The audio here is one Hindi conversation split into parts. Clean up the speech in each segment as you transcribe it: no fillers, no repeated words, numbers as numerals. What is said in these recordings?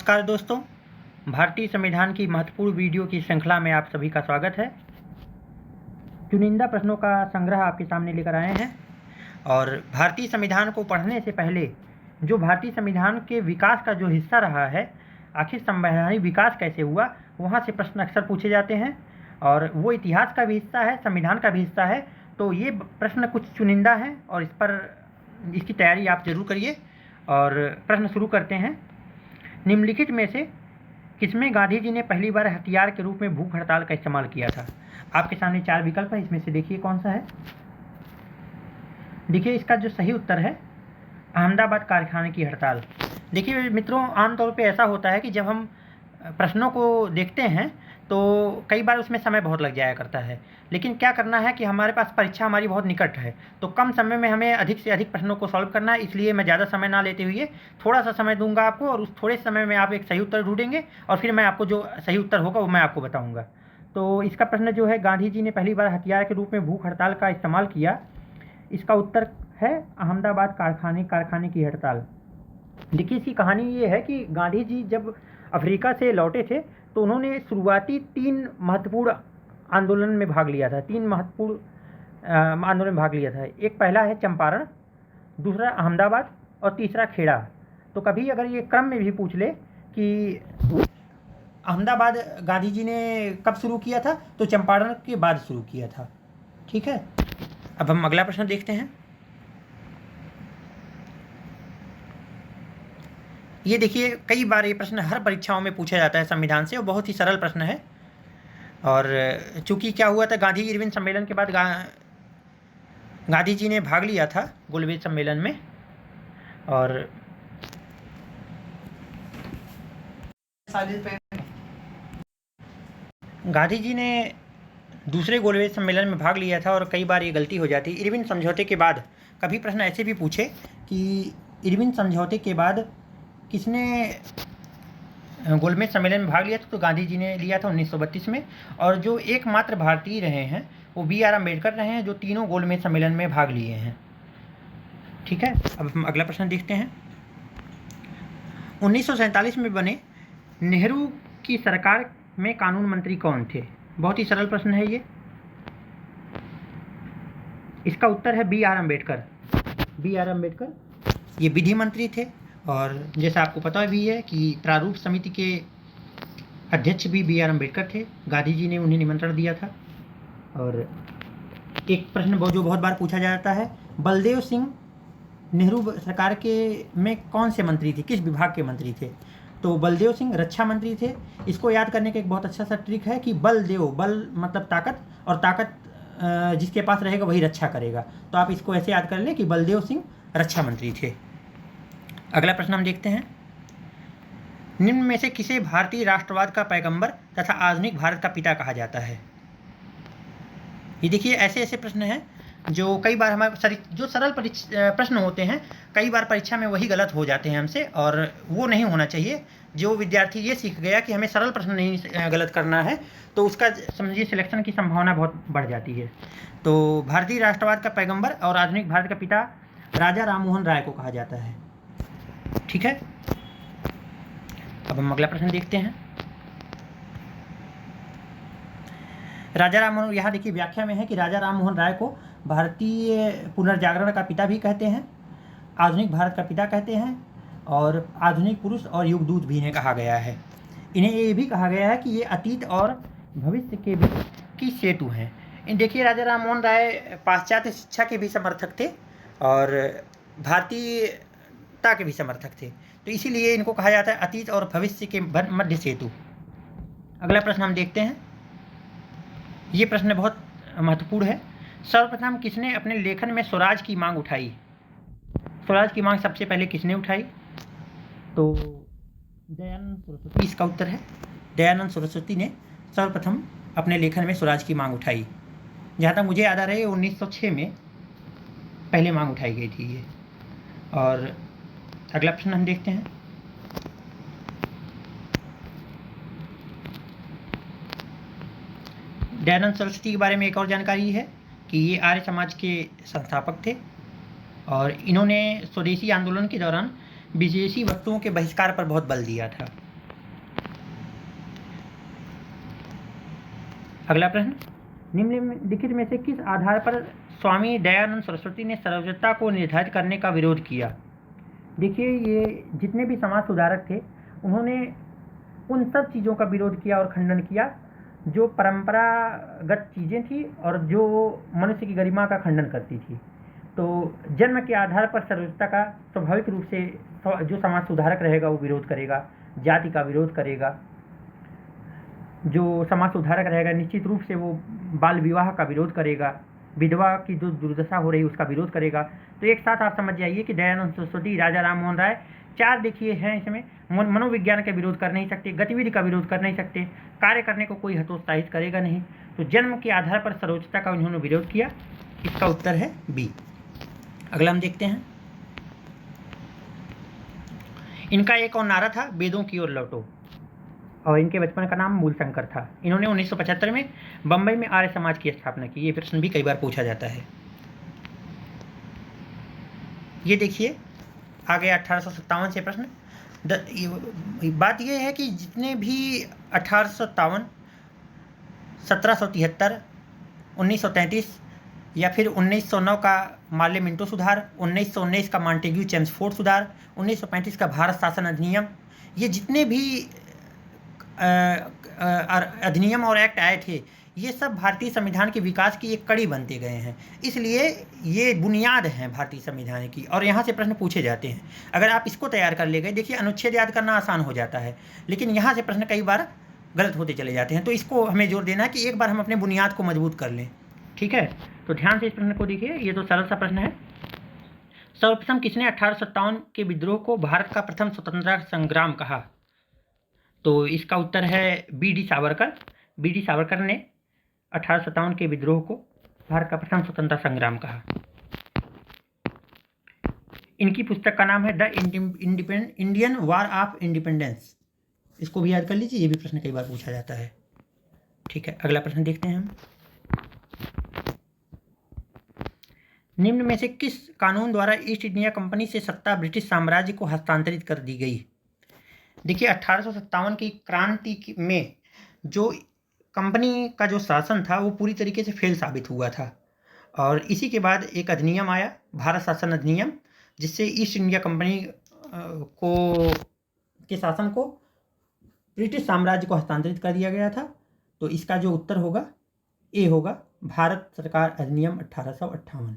नमस्कार दोस्तों, भारतीय संविधान की महत्वपूर्ण वीडियो की श्रृंखला में आप सभी का स्वागत है। चुनिंदा प्रश्नों का संग्रह आपके सामने लेकर आए हैं और भारतीय संविधान को पढ़ने से पहले जो भारतीय संविधान के विकास का जो हिस्सा रहा है, आखिर संवैधानिक विकास कैसे हुआ, वहाँ से प्रश्न अक्सर पूछे जाते हैं और वो इतिहास का भी हिस्सा है, संविधान का भी हिस्सा है। तो ये प्रश्न कुछ चुनिंदा हैं और इस पर इसकी तैयारी आप जरूर करिए। और प्रश्न शुरू करते हैं। निम्नलिखित में से किसमें गांधी जी ने पहली बार हथियार के रूप में भूख हड़ताल का इस्तेमाल किया था? आपके सामने 4 विकल्प है, इसमें से देखिए कौन सा है। देखिए इसका जो सही उत्तर है अहमदाबाद कारखाने की हड़ताल। देखिए मित्रों, आमतौर पे ऐसा होता है कि जब हम प्रश्नों को देखते हैं तो कई बार उसमें समय बहुत लग जाया करता है, लेकिन क्या करना है कि हमारे पास परीक्षा हमारी बहुत निकट है, तो कम समय में हमें अधिक से अधिक प्रश्नों को सॉल्व करना है। इसलिए मैं ज़्यादा समय ना लेते हुए थोड़ा सा समय दूंगा आपको, और उस थोड़े समय में आप एक सही उत्तर ढूंढेंगे और फिर मैं आपको जो सही उत्तर होगा वो मैं आपको बताऊँगा। तो इसका प्रश्न जो है, गांधी जी ने पहली बार हथियार के रूप में भूख हड़ताल का इस्तेमाल किया, इसका उत्तर है अहमदाबाद कारखाने की हड़ताल। देखिए इसकी कहानी ये है कि गांधी जी जब अफ्रीका से लौटे थे तो उन्होंने शुरुआती 3 महत्वपूर्ण आंदोलन में भाग लिया था। 3 महत्वपूर्ण आंदोलन में भाग लिया था। एक पहला है चंपारण, दूसरा अहमदाबाद और तीसरा खेड़ा। तो कभी अगर ये क्रम में भी पूछ ले कि अहमदाबाद गांधी जी ने कब शुरू किया था, तो चंपारण के बाद शुरू किया था। ठीक है, अब हम अगला प्रश्न देखते हैं। ये देखिए, कई बार ये प्रश्न हर परीक्षाओं में पूछा जाता है संविधान से, और बहुत ही सरल प्रश्न है। और चूंकि क्या हुआ था, गांधी इरविन सम्मेलन के बाद गांधी जी ने भाग लिया था गोलमेज सम्मेलन में, और गांधी जी ने दूसरे गोलमेज सम्मेलन में भाग लिया था और कई बार ये गलती हो जाती। इरविन समझौते के बाद कभी प्रश्न ऐसे भी पूछे कि इरविन समझौते के बाद किसने गोलमेज सम्मेलन में भाग लिया था, तो गांधी जी ने लिया था 1932 में। और जो एकमात्र भारतीय रहे हैं वो बी आर अम्बेडकर रहे हैं, जो तीनों गोलमेज सम्मेलन में भाग लिए हैं। ठीक है, अब हम अगला प्रश्न देखते हैं। 1947 में बने नेहरू की सरकार में कानून मंत्री कौन थे? बहुत ही सरल प्रश्न है ये। इसका उत्तर है B R Ambedkar. B R Ambedkar ये विधि मंत्री थे, और जैसा आपको पता भी है कि प्रारूप समिति के अध्यक्ष भी बी आर अम्बेडकर थे। गांधी जी ने उन्हें निमंत्रण दिया था। और एक प्रश्न जो बहुत बार पूछा जाता है, बलदेव सिंह नेहरू सरकार के में कौन से मंत्री थे, किस विभाग के मंत्री थे? तो बलदेव सिंह रक्षा मंत्री थे। इसको याद करने का एक बहुत अच्छा सा ट्रिक है कि बल मतलब ताकत, और ताकत जिसके पास रहेगा वही रक्षा करेगा। तो आप इसको ऐसे याद कर लें कि बलदेव सिंह रक्षा मंत्री थे। अगला प्रश्न हम देखते हैं। निम्न में से किसे भारतीय राष्ट्रवाद का पैगंबर तथा आधुनिक भारत का पिता कहा जाता है? ये देखिए, ऐसे ऐसे प्रश्न हैं जो कई बार हमारे जो सरल प्रश्न होते हैं, कई बार परीक्षा में वही गलत हो जाते हैं हमसे, और वो नहीं होना चाहिए। जो विद्यार्थी ये सीख गया कि हमें सरल प्रश्न नहीं गलत करना है, तो उसका समझिए सिलेक्शन की संभावना बहुत बढ़ जाती है। तो भारतीय राष्ट्रवाद का पैगंबर और आधुनिक भारत का पिता राजा राममोहन राय को कहा जाता है। ठीक है, अब हम अगला प्रश्न देखते हैं। राजा राममोहन, यहाँ देखिए व्याख्या में है कि राजा राममोहन राय को भारतीय पुनर्जागरण का पिता भी कहते हैं, आधुनिक भारत का पिता कहते हैं, और आधुनिक पुरुष और युगदूत भी इन्हें कहा गया है। इन्हें ये भी कहा गया है कि ये अतीत और भविष्य के बीच की सेतु हैं। देखिए, राजा राममोहन राय पाश्चात्य शिक्षा के भी समर्थक थे और भारतीयता के भी समर्थक थे, तो इसीलिए इनको कहा जाता है अतीत और भविष्य के मध्य सेतु। अगला प्रश्न हम देखते हैं। ये प्रश्न बहुत महत्वपूर्ण है। सर्वप्रथम किसने अपने लेखन में स्वराज की मांग उठाई? स्वराज की मांग सबसे पहले किसने उठाई? तो दयानंद सरस्वती इसका उत्तर है। दयानंद सरस्वती ने सर्वप्रथम अपने लेखन में स्वराज की मांग उठाई। जहाँ तक मुझे याद आ रहा है 1906 में पहले मांग उठाई गई थी ये। और अगला प्रश्न हम देखते हैं। दयानंद सरस्वती के बारे में एक और जानकारी है कि ये आर्य समाज के संस्थापक थे, और इन्होंने स्वदेशी आंदोलन के दौरान विदेशी वस्तुओं के बहिष्कार पर बहुत बल दिया था। अगला प्रश्न, निम्नलिखित में से किस आधार पर स्वामी दयानंद सरस्वती ने सर्वोच्चता को निर्धारित करने का विरोध किया? देखिए, ये जितने भी समाज सुधारक थे उन्होंने उन सब चीज़ों का विरोध किया और खंडन किया जो परंपरागत चीज़ें थी और जो मनुष्य की गरिमा का खंडन करती थी। तो जन्म के आधार पर सर्वोच्चता का स्वाभाविक रूप से जो समाज सुधारक रहेगा वो विरोध करेगा, जाति का विरोध करेगा। जो समाज सुधारक रहेगा निश्चित रूप से वो बाल विवाह का विरोध करेगा, विधवा की जो दुर्दशा हो रही है उसका विरोध करेगा। तो एक साथ आप समझ जाइए कि दयानंद सरस्वती, राजा राम मोहन राय, 4 देखिए हैं इसमें। मनोविज्ञान का विरोध कर नहीं सकते, गतिविधि का विरोध कर नहीं सकते, कार्य करने को कोई हतोत्साहित करेगा नहीं। तो जन्म के आधार पर सर्वोच्चता का उन्होंने विरोध किया। इसका उत्तर है बी। अगला हम देखते हैं, इनका एक और नारा था, वेदों की ओर लौटो, और इनके बचपन का नाम मूलशंकर था। इन्होंने 1975 में बम्बई में आर्य समाज की स्थापना की। ये प्रश्न भी कई बार पूछा जाता है। ये देखिए आ गया 1857 से प्रश्न। बात यह है कि जितने भी 1857, 1773, 1933 या फिर 1909 का मार्ले मिंटो सुधार, 1919 का मॉन्टेग्यू चेम्सफोर्ड सुधार, 1935 का भारत शासन अधिनियम, ये जितने भी अधिनियम और एक्ट आए थे ये सब भारतीय संविधान के विकास की एक कड़ी बनते गए हैं। इसलिए ये बुनियाद हैं भारतीय संविधान की और यहाँ से प्रश्न पूछे जाते हैं। अगर आप इसको तैयार कर ले गए, देखिए अनुच्छेद याद करना आसान हो जाता है लेकिन यहाँ से प्रश्न कई बार गलत होते चले जाते हैं। तो इसको हमें जोर देना है कि एक बार हम अपने बुनियाद को मजबूत कर लें। ठीक है, तो ध्यान से इस प्रश्न को देखिए, ये तो सरल सा प्रश्न है। सर्वप्रथम किसने 1857 के विद्रोह को भारत का प्रथम स्वतंत्रता संग्राम कहा? तो इसका उत्तर है B D Savarkar. B D Savarkar ने 1857 के विद्रोह को भारत का प्रथम स्वतंत्रता संग्राम कहा। इनकी पुस्तक का नाम है the Indian war of independence. इसको भी याद कर लीजिए, ये भी प्रश्न कई बार पूछा जाता है। ठीक है, अगला प्रश्न देखते हैं हम। निम्न में से किस कानून द्वारा ईस्ट इंडिया कंपनी से सत्ता ब्रिटिश साम्राज्य को हस्तांतरित कर दी गई? देखिए 1857 की क्रांति में जो कंपनी का जो शासन था वो पूरी तरीके से फेल साबित हुआ था और इसी के बाद एक अधिनियम आया, भारत शासन अधिनियम, जिससे ईस्ट इंडिया कंपनी के शासन को ब्रिटिश साम्राज्य को हस्तांतरित कर दिया गया था। तो इसका जो उत्तर होगा ए होगा, भारत सरकार अधिनियम 1858।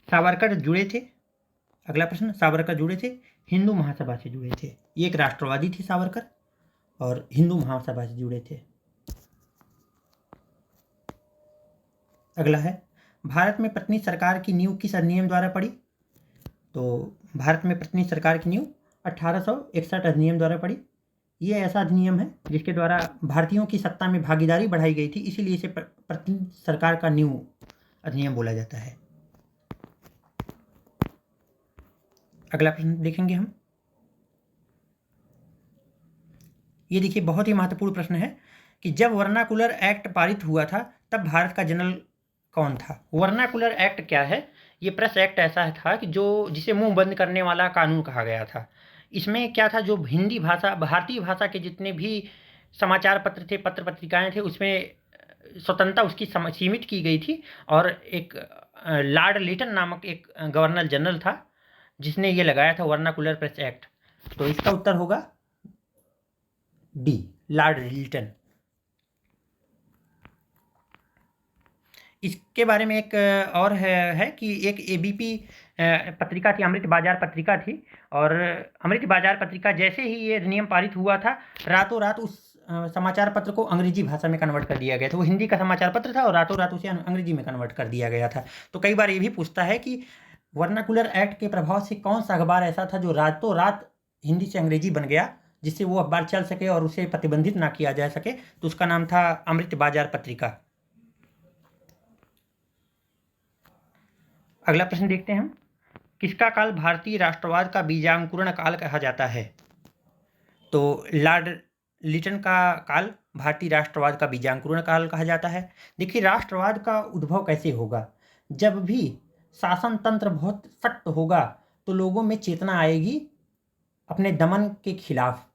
सावरकर जुड़े थे, अगला प्रश्न, सावरकर जुड़े थे हिंदू महासभा से जुड़े थे। ये एक राष्ट्रवादी थे सावरकर और हिंदू महासभा से जुड़े थे। अगला है, भारत में पत्नी सरकार की नींव किस अधिनियम द्वारा पड़ी? तो भारत में पत्नी सरकार की नींव 1861 अधिनियम द्वारा पड़ी। ये ऐसा अधिनियम है जिसके द्वारा भारतीयों की सत्ता में भागीदारी बढ़ाई गई थी, इसीलिए इसे पत्नी सरकार का नींव अधिनियम बोला जाता है। अगला प्रश्न देखेंगे हम। ये देखिए बहुत ही महत्वपूर्ण प्रश्न है कि जब वर्नाकुलर एक्ट पारित हुआ था तब भारत का जनरल कौन था? वर्नाकुलर एक्ट क्या है? ये प्रेस एक्ट ऐसा था कि जिसे मुंह बंद करने वाला कानून कहा गया था। इसमें क्या था, जो हिंदी भाषा, भारतीय भाषा के जितने भी समाचार पत्र थे, पत्र पत्रिकाएं थे, उसमें स्वतंत्रता उसकी सीमित की गई थी और एक लॉर्ड लिटन नामक एक गवर्नर जनरल था जिसने ये लगाया था वर्नाकुलर प्रेस एक्ट। तो इसका उत्तर होगा डी, लॉर्ड लिटन। इसके बारे में एक और है कि एक एबीपी पत्रिका थी, अमृत बाजार पत्रिका थी, और अमृत बाजार पत्रिका जैसे ही ये अधिनियम पारित हुआ था रातों रात उस समाचार पत्र को अंग्रेजी भाषा में कन्वर्ट कर दिया गया था। वो हिंदी का समाचार पत्र था और रातों रात उसे अंग्रेजी में कन्वर्ट कर दिया गया था। तो कई बार ये भी पूछता है कि वर्नाकुलर एक्ट के प्रभाव से कौन सा अखबार ऐसा था जो रातों रात हिंदी से अंग्रेजी बन गया, जिससे वो अखबार चल सके और उसे प्रतिबंधित ना किया जा सके? तो उसका नाम था अमृत बाजार पत्रिका। अगला प्रश्न देखते हैं हम। किसका काल भारतीय राष्ट्रवाद का बीजांकुरण काल कहा जाता है? तो लॉर्ड लिटन का काल भारतीय राष्ट्रवाद का बीजांकुरण काल कहा जाता है। देखिए राष्ट्रवाद का उद्भव कैसे होगा? जब भी शासन तंत्र बहुत सख्त होगा तो लोगों में चेतना आएगी अपने दमन के खिलाफ।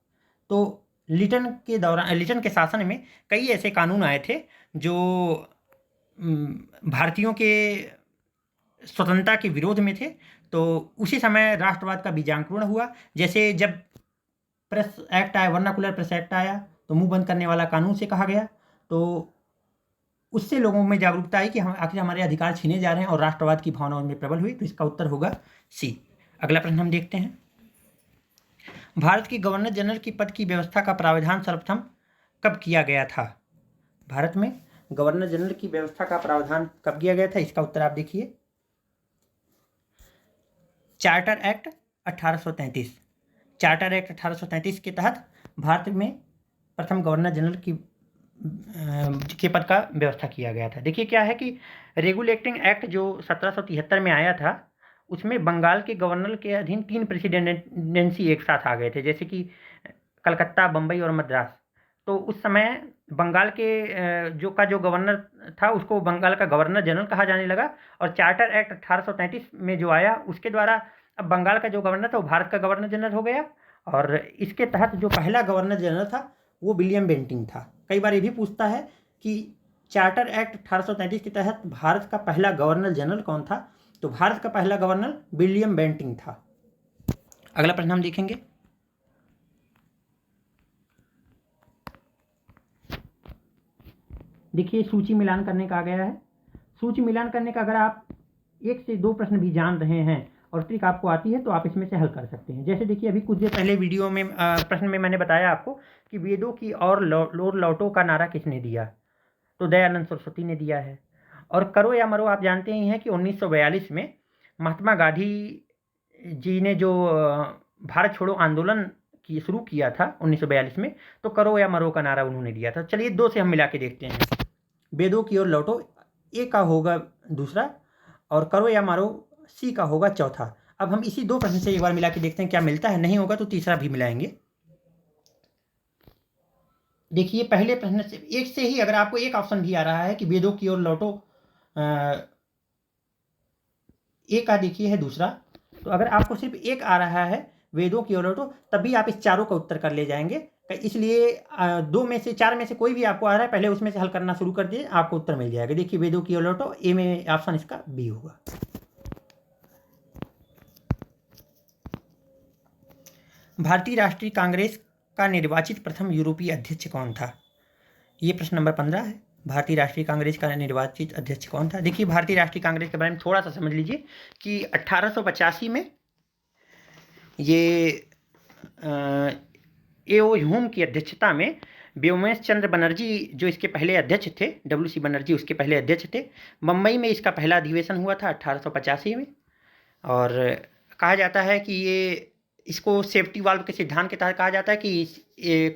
तो लिटन के शासन में कई ऐसे कानून आए थे जो भारतीयों के स्वतंत्रता के विरोध में थे। तो उसी समय राष्ट्रवाद का बीजांकुरण हुआ। जैसे जब प्रेस एक्ट आया, वर्नाकुलर प्रेस एक्ट आया, तो मुंह बंद करने वाला कानून से कहा गया। तो उससे लोगों में जागरूकता आई कि हम आखिर हमारे अधिकार छीने जा रहे हैं और राष्ट्रवाद की भावना उनमें प्रबल हुई। तो इसका उत्तर होगा सी। अगला प्रश्न हम देखते हैं। भारत की गवर्नर जनरल की पद की व्यवस्था का प्रावधान सर्वप्रथम कब किया गया था? भारत में गवर्नर जनरल की व्यवस्था का प्रावधान कब किया गया था? इसका उत्तर आप देखिए, चार्टर एक्ट 1833। चार्टर एक्ट 1833 के तहत भारत में प्रथम गवर्नर जनरल के पद का व्यवस्था किया गया था। देखिए क्या है कि रेगुलेटिंग एक्ट जो 1773 में आया था, उसमें बंगाल के गवर्नर के अधीन 3 प्रेसिडेंसी एक साथ आ गए थे, जैसे कि कलकत्ता, बम्बई और मद्रास। तो उस समय बंगाल के जो गवर्नर था उसको बंगाल का गवर्नर जनरल कहा जाने लगा। और चार्टर एक्ट 1833 में जो आया उसके द्वारा अब बंगाल का जो गवर्नर था वो भारत का गवर्नर जनरल हो गया। और इसके तहत जो पहला गवर्नर जनरल था वो विलियम बेंटिंक था। कई बार ये भी पूछता है कि चार्टर एक्ट 1833 के तहत भारत का पहला गवर्नर जनरल कौन था? तो भारत का पहला गवर्नर विलियम बेंटिंक था। अगला प्रश्न हम देखेंगे। देखिए सूची मिलान करने का आ गया है। सूची मिलान करने का अगर आप 1 से 2 प्रश्न भी जान रहे हैं और ट्रिक आपको आती है तो आप इसमें से हल कर सकते हैं। जैसे देखिए अभी कुछ देर पहले वीडियो में प्रश्न में मैंने बताया आपको कि वेदों की और लौटो का नारा किसने दिया? तो दयानंद सरस्वती ने दिया है। और करो या मरो आप जानते ही हैं कि 1942 में महात्मा गांधी जी ने जो भारत छोड़ो आंदोलन की शुरू किया था 1942 में, तो करो या मरो का नारा उन्होंने दिया था। चलिए 2 से हम मिला के देखते हैं। वेदों की ओर लौटो ए का होगा दूसरा और करो या मरो सी का होगा चौथा। अब हम इसी 2 प्रश्न से एक बार मिला के देखते हैं क्या मिलता है। नहीं होगा तो तीसरा भी मिलाएंगे। देखिए पहले प्रश्न से एक से ही अगर आपको एक ऑप्शन भी आ रहा है कि वेदों की ओर लौटो, ए का देखिए है दूसरा। तो अगर आपको सिर्फ एक आ रहा है वेदों की ओर लौटो, तभी आप इस चारों का उत्तर कर ले जाएंगे। इसलिए 2 में से 4 में से कोई भी आपको आ रहा है पहले उसमें से हल करना शुरू कर दिए, आपको उत्तर मिल जाएगा। देखिए वेदों की ओर लौटो, ए में ऑप्शन इसका बी होगा। भारतीय राष्ट्रीय कांग्रेस का निर्वाचित प्रथम यूरोपीय अध्यक्ष कौन था? ये प्रश्न नंबर 15 है। भारतीय राष्ट्रीय कांग्रेस का निर्वाचित अध्यक्ष कौन था? देखिए भारतीय राष्ट्रीय कांग्रेस के बारे में थोड़ा सा समझ लीजिए कि 1885 में ये एओ ह्यूम की अध्यक्षता में व्योमेश चंद्र बनर्जी जो इसके पहले अध्यक्ष थे, WC बनर्जी उसके पहले अध्यक्ष थे। मुंबई में इसका पहला अधिवेशन हुआ था 1885 में। और कहा जाता है कि ये इसको सेफ्टी वाल्व के सिद्धांत के तहत कहा जाता है कि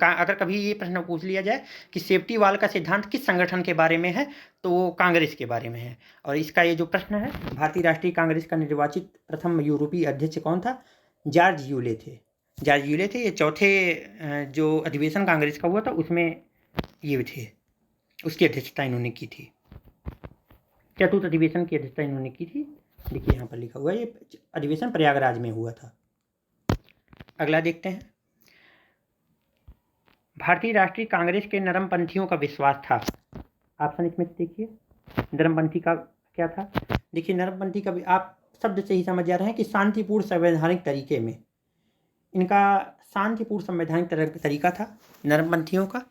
अगर कभी ये प्रश्न पूछ लिया जाए कि सेफ्टी वाल्व का सिद्धांत किस संगठन के बारे में है, तो वो कांग्रेस के बारे में है। और इसका ये जो प्रश्न है, भारतीय राष्ट्रीय कांग्रेस का निर्वाचित प्रथम यूरोपीय अध्यक्ष कौन था? जॉर्ज यूले थे। जॉर्ज यूले थे। ये चौथे जो अधिवेशन कांग्रेस का हुआ था उसमें ये थे, उसकी अध्यक्षता इन्होंने की थी। चतुर्थ अधिवेशन की अध्यक्षता इन्होंने की थी। देखिए यहाँ पर लिखा हुआ है ये अधिवेशन प्रयागराज में हुआ था। अगला देखते हैं। भारतीय राष्ट्रीय कांग्रेस के नरमपंथियों का विश्वास था। ऑप्शन इसमें देखिए, नरमपंथी का क्या था? देखिए नरमपंथी का भी आप शब्द से ही समझ जा रहे हैं कि शांतिपूर्ण संवैधानिक तरीके में, इनका शांतिपूर्ण संवैधानिक तरीका था नरमपंथियों का।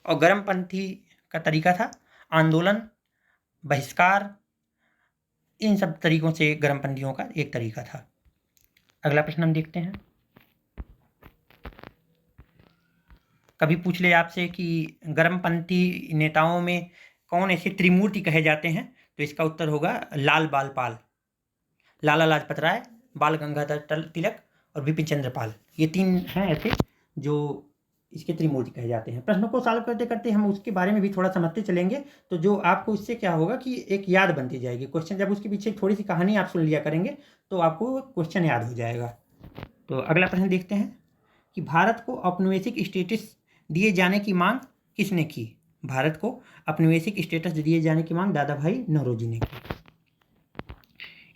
और गर्मपंथी का तरीका था आंदोलन, बहिष्कार, इन सब तरीकों से गर्मपंथियों का एक तरीका था। अगला प्रश्न हम देखते हैं। कभी पूछ ले आपसे कि गर्मपंथी नेताओं में कौन ऐसे त्रिमूर्ति कहे जाते हैं, तो इसका उत्तर होगा लाल बाल पाल, लाला लाजपत राय, बाल गंगाधर तिलक और विपिन चंद्र पाल। ये 3 हैं ऐसे जो इसके त्रिमूर्ति कहे जाते हैं। प्रश्नों को सॉल्व करते करते हम उसके बारे में भी थोड़ा समझते चलेंगे, तो जो आपको इससे क्या होगा कि एक याद बनती जाएगी। क्वेश्चन जब उसके पीछे थोड़ी सी कहानी आप सुन लिया करेंगे तो आपको क्वेश्चन याद हो जाएगा। तो अगला प्रश्न देखते हैं कि भारत को औपनिवेशिक स्टेटस दिए जाने की मांग किसने की? भारत को औपनिवेशिक स्टेटस दिए जाने की मांग दादा भाई नौरोजी ने की।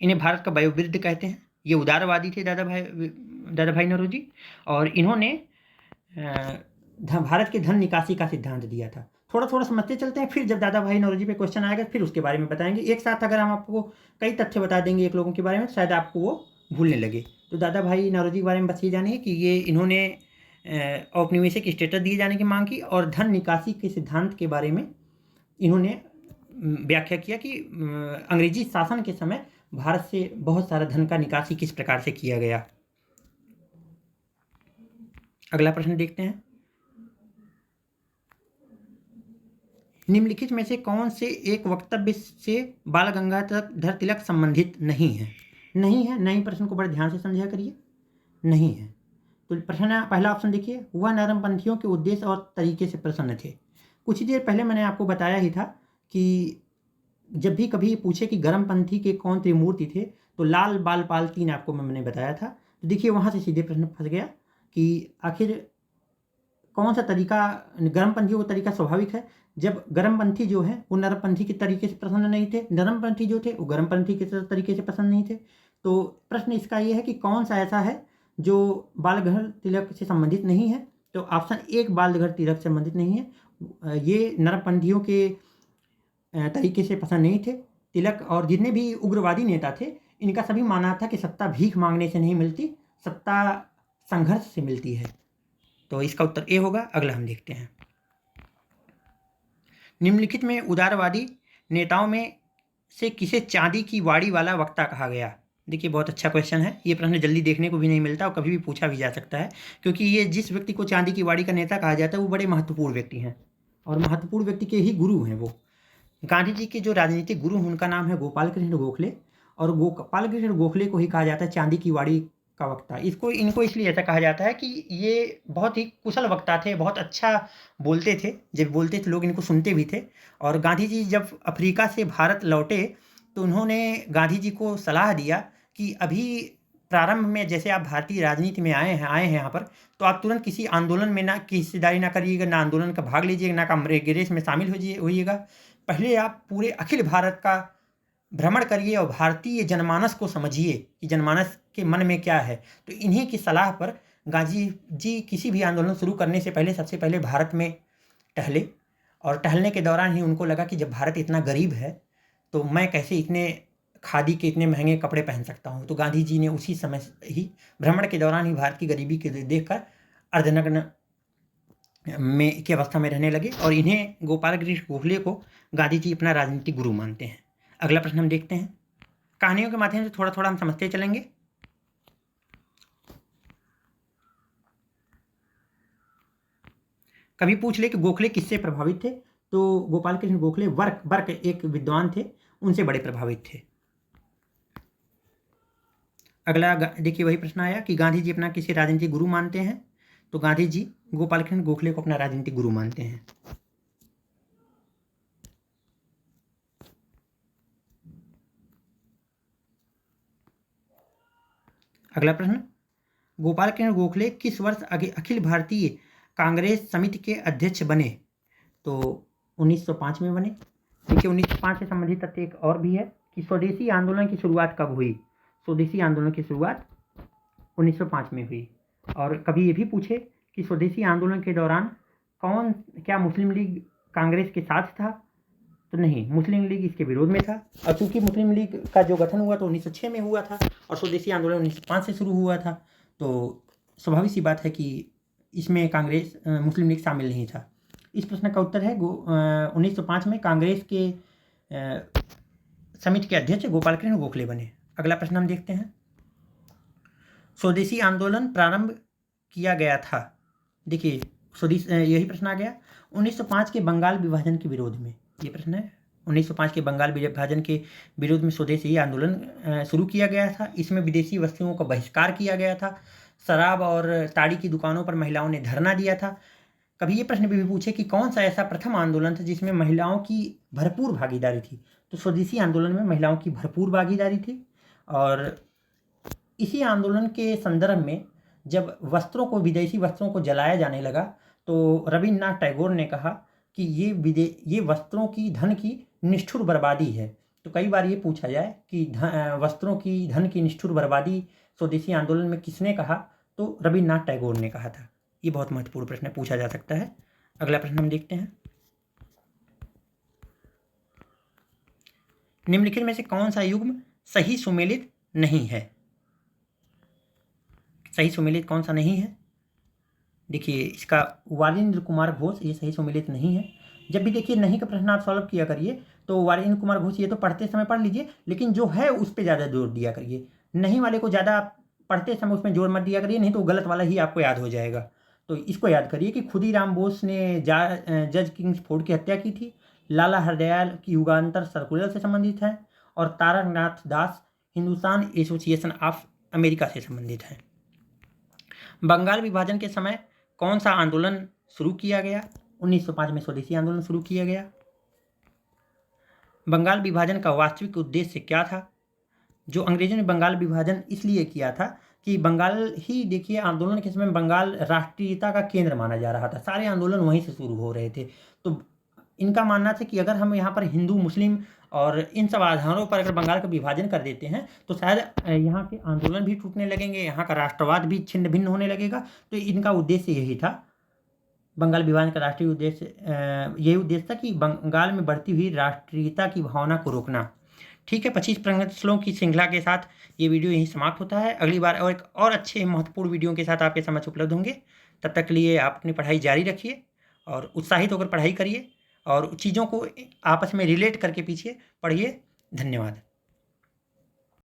इन्हें भारत का वयोवृद्ध कहते हैं। ये उदारवादी थे दादा भाई दादा भाई नौरोजी, और इन्होंने भारत के धन निकासी का सिद्धांत दिया था। थोड़ा थोड़ा समझते चलते हैं, फिर जब दादा भाई नौरोजी पे क्वेश्चन आएगा फिर उसके बारे में बताएंगे। एक साथ अगर हम आपको कई तथ्य बता देंगे एक लोगों के बारे में, शायद आपको वो भूलने लगे। तो दादा भाई नौरोजी के बारे में बस ये जानिए कि ये इन्होंने औपनिवेशिक स्टेटस दिए जाने की मांग की, और धन निकासी के सिद्धांत के बारे में इन्होंने व्याख्या किया कि अंग्रेजी शासन के समय भारत से बहुत सारा धन का निकासी किस प्रकार से किया गया। अगला प्रश्न देखते हैं। निम्नलिखित में से कौन से एक वक्तव्य से बाल गंगाधर तिलक संबंधित नहीं है? नहीं है, नहीं प्रश्न को बड़े ध्यान से समझा करिए। नहीं है तो प्रश्न पहला ऑप्शन देखिए, वह नरमपंथियों के उद्देश्य और तरीके से प्रसन्न थे। कुछ देर पहले मैंने आपको बताया ही था कि जब भी कभी पूछे कि गर्मपंथी के कौन त्रिमूर्ति थे, तो लाल बाल पाल 3 आपको मैंने बताया था। तो देखिए वहाँ से सीधे प्रश्न फंस गया कि आखिर कौन सा तरीका गर्मपंथियों का तरीका स्वाभाविक है, जब गर्मपंथी जो है वो नरमपंथी के तरीके से पसंद नहीं थे, नरमपंथी जो थे वो गर्मपंथी के तरीके से पसंद नहीं थे। तो प्रश्न इसका ये है कि कौन सा ऐसा है जो बाल गंगाधर तिलक से संबंधित नहीं है। तो ऑप्शन 1 बाल गंगाधर तिलक से संबंधित नहीं है। ये नरमपंथियों के तरीके से पसंद नहीं थे तिलक, और जितने भी उग्रवादी नेता थे इनका सभी मानना था कि सत्ता भीख मांगने से नहीं मिलती, सत्ता संघर्ष से मिलती है। तो इसका उत्तर ए होगा। अगला हम देखते हैं। निम्नलिखित में उदारवादी नेताओं में से किसे चांदी की वाड़ी वाला वक्ता कहा गया? देखिए बहुत अच्छा क्वेश्चन है, ये प्रश्न जल्दी देखने को भी नहीं मिलता और कभी भी पूछा भी जा सकता है, क्योंकि ये जिस व्यक्ति को चांदी की वाड़ी का नेता कहा जाता है वो बड़े महत्वपूर्ण व्यक्ति हैं, और महत्वपूर्ण व्यक्ति के ही गुरु हैं वो। गांधी जी के जो राजनीतिक गुरु हैं उनका नाम है गोपाल कृष्ण गोखले, और गोपाल कृष्ण गोखले को ही कहा जाता है चांदी की वाड़ी का वक्ता। इनको इसलिए ऐसा कहा जाता है कि ये बहुत ही कुशल वक्ता थे, बहुत अच्छा बोलते थे, जब बोलते थे लोग इनको सुनते भी थे। और गांधी जी जब अफ्रीका से भारत लौटे तो उन्होंने गांधी जी को सलाह दिया कि अभी प्रारंभ में जैसे आप भारतीय राजनीति में आए हैं यहाँ पर, तो आप तुरंत किसी आंदोलन में ना की हिस्सेदारी ना करिएगा, ना आंदोलन का भाग लीजिएगा, ना कांग्रेस में शामिल होइएगा। पहले आप पूरे अखिल भारत का भ्रमण करिए और भारतीय जनमानस को समझिए कि जनमानस के मन में क्या है। तो इन्हीं की सलाह पर गांधी जी किसी भी आंदोलन शुरू करने से पहले सबसे पहले भारत में टहले, और टहलने के दौरान ही उनको लगा कि जब भारत इतना गरीब है तो मैं कैसे इतने खादी के इतने महंगे कपड़े पहन सकता हूँ। तो गांधी जी ने उसी समय ही भ्रमण के दौरान ही भारत की गरीबी के देखकर अर्धनग्न में की अवस्था में रहने लगे, और इन्हें गोपाल कृष्ण गोखले को गांधी जी अपना राजनीतिक गुरु मानते हैं। अगला प्रश्न हम देखते हैं। कहानियों के माध्यम से थोड़ा थोड़ा हम समझते चलेंगे। कभी पूछ ले कि गोखले किससे प्रभावित थे, तो गोपाल कृष्ण गोखले बर्क एक विद्वान थे, उनसे बड़े प्रभावित थे। अगला देखिए वही प्रश्न आया कि गांधी जी अपना किसी राजनीतिक गुरु मानते हैं, तो गांधी जी गोपाल कृष्ण गोखले को अपना राजनीतिक गुरु मानते हैं। अगला प्रश्न, गोपाल कृष्ण गोखले किस वर्ष अखिल भारतीय कांग्रेस समिति के अध्यक्ष बने? तो 1905 में बने। देखिए 1905 से संबंधित तथ्य एक और भी है कि स्वदेशी आंदोलन की शुरुआत कब हुई? स्वदेशी आंदोलन की शुरुआत 1905 में हुई। और कभी ये भी पूछे कि स्वदेशी आंदोलन के दौरान क्या मुस्लिम लीग कांग्रेस के साथ था? तो नहीं, मुस्लिम लीग इसके विरोध में था। और चूंकि मुस्लिम लीग का जो गठन हुआ तो 1906 में हुआ था, और स्वदेशी आंदोलन 1905 से शुरू हुआ था, तो स्वाभाविक सी बात है कि इसमें कांग्रेस मुस्लिम लीग शामिल नहीं था। इस प्रश्न का उत्तर है 1905 में कांग्रेस के समिति के अध्यक्ष गोपाल कृष्ण गोखले बने। अगला प्रश्न हम देखते हैं। स्वदेशी आंदोलन प्रारंभ किया गया था। देखिए यही प्रश्न आ गया 1905 के बंगाल विभाजन के विरोध में। ये प्रश्न है 1905 के बंगाल विभाजन के विरोध में स्वदेशी आंदोलन शुरू किया गया था। इसमें विदेशी वस्तुओं का बहिष्कार किया गया था। शराब और ताड़ी की दुकानों पर महिलाओं ने धरना दिया था। कभी ये प्रश्न भी पूछे कि कौन सा ऐसा प्रथम आंदोलन था जिसमें महिलाओं की भरपूर भागीदारी थी? तो स्वदेशी आंदोलन में महिलाओं की भरपूर भागीदारी थी। और इसी आंदोलन के संदर्भ में जब विदेशी वस्त्रों को जलाया जाने लगा तो रविन्द्रनाथ टैगोर ने कहा कि ये वस्त्रों की धन की निष्ठुर बर्बादी है। तो कई बार ये पूछा जाए कि वस्त्रों की धन की निष्ठुर बर्बादी स्वदेशी आंदोलन में किसने कहा, तो रविन्द्रनाथ टैगोर ने कहा था। ये बहुत महत्वपूर्ण प्रश्न पूछा जा सकता है। अगला प्रश्न हम देखते हैं। निम्नलिखित में से कौन सा युग्म सही सुमेलित नहीं है? सही सुमेलित कौन सा नहीं है? देखिए, इसका वारिंद्र कुमार घोष, ये सही सुमेलित नहीं है। जब भी देखिए नहीं का प्रश्न आप सॉल्व किया करिए तो वारिंद्र कुमार घोष ये तो पढ़ते समय पढ़ लीजिए, लेकिन जो है उस पर ज़्यादा जोर दिया करिए। नहीं वाले को ज़्यादा आप पढ़ते समय उसमें जोर मत दिया करिए, नहीं तो गलत वाला ही आपको याद हो जाएगा। तो इसको याद करिए कि खुदीराम बोस ने जज किंग्सफोर्ड की हत्या की थी, लाला हरदयाल की युगांतर सर्कुलर से संबंधित है, और तारकनाथ दास हिंदुस्तान एसोसिएशन ऑफ अमेरिका से संबंधित है। बंगाल विभाजन के समय कौन सा आंदोलन शुरू किया गया? 1905 में स्वदेशी आंदोलन शुरू किया गया। बंगाल विभाजन का वास्तविक उद्देश्य क्या था? जो अंग्रेजों ने बंगाल विभाजन इसलिए किया था कि बंगाल ही, देखिए, आंदोलन के समय बंगाल राष्ट्रीयता का केंद्र माना जा रहा था, सारे आंदोलन वहीं से शुरू हो रहे थे। तो इनका मानना था कि अगर हम यहाँ पर हिंदू मुस्लिम और इन सब आधारों पर अगर बंगाल का विभाजन कर देते हैं तो शायद यहाँ के आंदोलन भी टूटने लगेंगे, यहाँ का राष्ट्रवाद भी छिन्न भिन्न होने लगेगा। तो इनका उद्देश्य यही था, बंगाल विभाजन का राष्ट्रीय उद्देश्य यही उद्देश्य था कि बंगाल में बढ़ती हुई राष्ट्रीयता की भावना को रोकना। ठीक है, 25 प्रश्नों की श्रृंखला के साथ ये वीडियो यहीं समाप्त होता है। अगली बार और एक और अच्छे महत्वपूर्ण वीडियो के साथ आपके समक्ष उपलब्ध होंगे। तब तक के लिए आप अपनी पढ़ाई जारी रखिए और उत्साहित होकर पढ़ाई करिए और चीज़ों को आपस में रिलेट करके पीछे पढ़िए। धन्यवाद।